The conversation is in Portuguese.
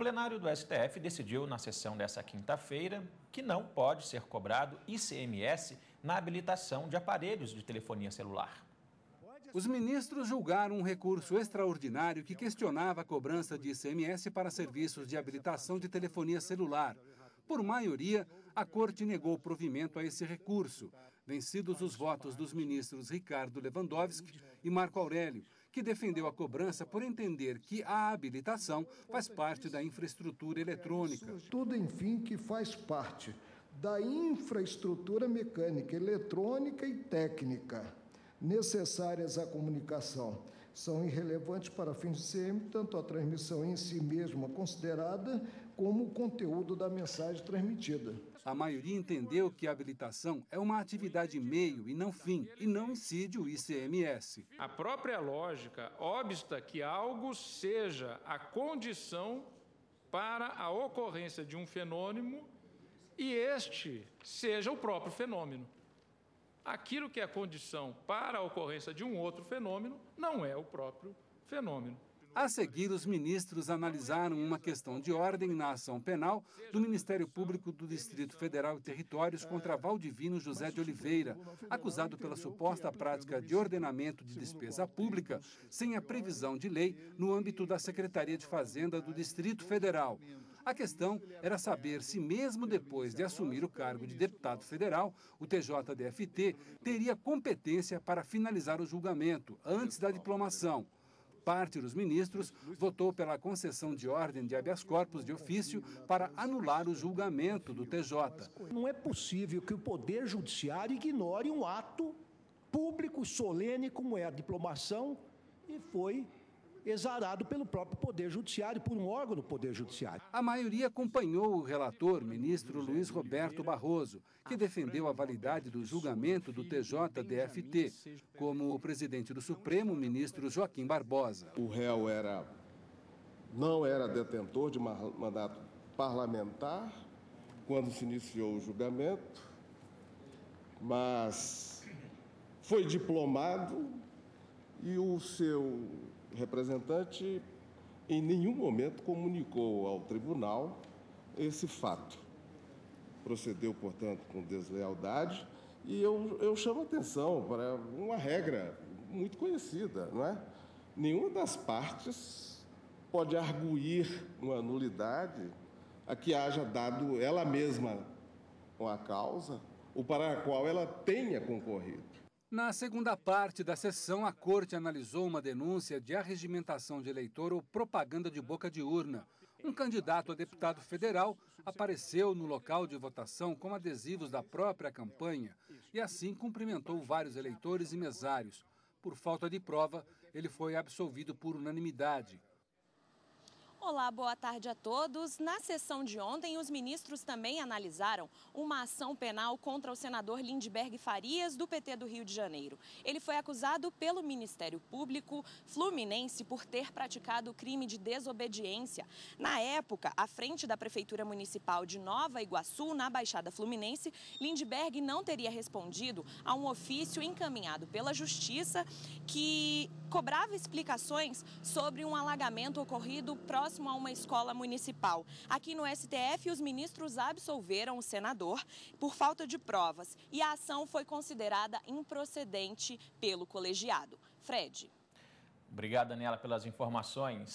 plenário do STF decidiu na sessão dessa quinta-feira que não pode ser cobrado ICMS na habilitação de aparelhos de telefonia celular. Os ministros julgaram um recurso extraordinário que questionava a cobrança de ICMS para serviços de habilitação de telefonia celular. Por maioria, a Corte negou provimento a esse recurso, vencidos os votos dos ministros Ricardo Lewandowski e Marco Aurélio, que defendeu a cobrança por entender que a habilitação faz parte da infraestrutura eletrônica. Tudo, enfim, que faz parte da infraestrutura mecânica, eletrônica e técnica necessárias à comunicação são irrelevantes para fins de ICM, tanto a transmissão em si mesma considerada, como o conteúdo da mensagem transmitida. A maioria entendeu que a habilitação é uma atividade meio e não fim, e não incide o ICMS. A própria lógica obsta que algo seja a condição para a ocorrência de um fenômeno e este seja o próprio fenômeno. Aquilo que é condição para a ocorrência de um outro fenômeno não é o próprio fenômeno. A seguir, os ministros analisaram uma questão de ordem na ação penal do Ministério Público do Distrito Federal e Territórios contra Valdivino José de Oliveira, acusado pela suposta prática de ordenamento de despesa pública sem a previsão de lei no âmbito da Secretaria de Fazenda do Distrito Federal. A questão era saber se, mesmo depois de assumir o cargo de deputado federal, o TJDFT teria competência para finalizar o julgamento antes da diplomação. Parte dos ministros votou pela concessão de ordem de habeas corpus de ofício para anular o julgamento do TJ. Não é possível que o Poder Judiciário ignore um ato público solene como é a diplomação e foi exarado pelo próprio Poder Judiciário, por um órgão do Poder Judiciário. A maioria acompanhou o relator, ministro Luiz Roberto Barroso, que defendeu a validade do julgamento do TJDFT, como o presidente do Supremo, ministro Joaquim Barbosa. O réu não era detentor de mandato parlamentar quando se iniciou o julgamento, mas foi diplomado e o seu representante em nenhum momento comunicou ao tribunal esse fato. Procedeu, portanto, com deslealdade e eu chamo atenção para uma regra muito conhecida, não é? Nenhuma das partes pode arguir uma nulidade a que haja dado ela mesma uma causa ou para a qual ela tenha concorrido. Na segunda parte da sessão, a Corte analisou uma denúncia de arregimentação de eleitor ou propaganda de boca de urna. Um candidato a deputado federal apareceu no local de votação com adesivos da própria campanha e assim cumprimentou vários eleitores e mesários. Por falta de prova, ele foi absolvido por unanimidade. Olá, boa tarde a todos. Na sessão de ontem, os ministros também analisaram uma ação penal contra o senador Lindbergh Farias, do PT do Rio de Janeiro. Ele foi acusado pelo Ministério Público Fluminense por ter praticado crime de desobediência. Na época, à frente da Prefeitura Municipal de Nova Iguaçu, na Baixada Fluminense, Lindbergh não teria respondido a um ofício encaminhado pela Justiça que cobrava explicações sobre um alagamento ocorrido próximo a uma escola municipal. Aqui no STF, os ministros absolveram o senador por falta de provas e a ação foi considerada improcedente pelo colegiado. Fred. Obrigado, Daniela, pelas informações.